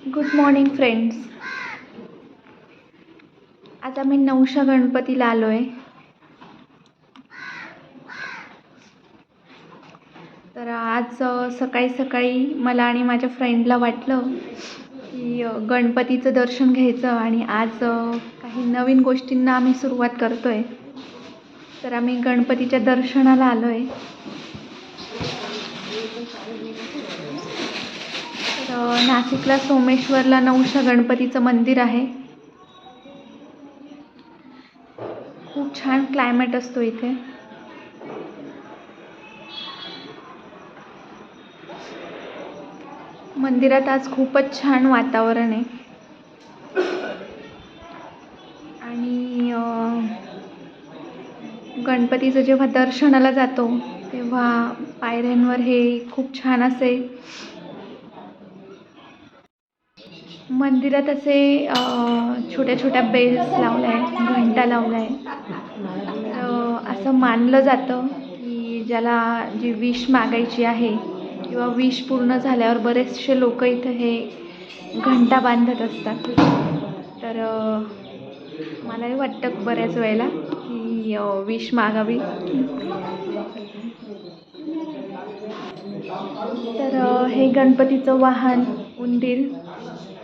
Good morning friends. आज आम्ही nausea गणपतीला आलो आहे. तर आज सकाळी सकाळी मला आणि माझ्या फ्रेंडला वाटलं की गणपतीचं दर्शन घ्यायचं आणि आज काही नवीन गोष्टींना आम्ही सुरुवात करतो आहे. तर आम्ही गणपतीच्या दर्शनाला आलो आहे. तर नाशिकला सोमेश्वरला नवशा गणपतीचं मंदिर आहे. खूप छान क्लायमेट असतो इथे. मंदिरात आज खूपच छान वातावरण आहे आणि गणपतीचं जेव्हा दर्शनाला जातो तेव्हा पायऱ्यांवर हे खूप छान असे मंदिरात असे छोट्या छोट्या बेल्स लावल्या आहे, घंटा लावला आहे. असं मानलं जातं की ज्याला जी विश मागायची आहे किंवा विश पूर्ण झाल्यावर बरेचसे लोक इथं हे घंटा बांधत असतात. तर मलाही वाटतं बऱ्याच वेळेला की विश मागावी. तर हे गणपतीचं वाहन उंदीर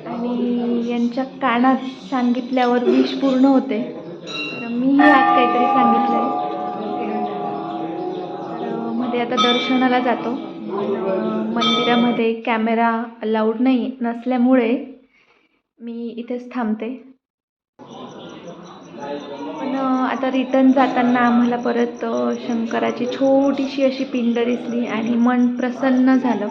आणि यांच्या कानात सांगितल्यावर विश पूर्ण होते. तर मीही आज काहीतरी सांगितलं आहे. तर मध्ये आता दर्शनाला जातो. मंदिरामध्ये कॅमेरा अलाउड नसल्यामुळे मी इथेच थांबते. पण आता रिटर्न जाताना आम्हाला परत शंकराची छोटीशी अशी पिंड दिसली आणि मन प्रसन्न झालं.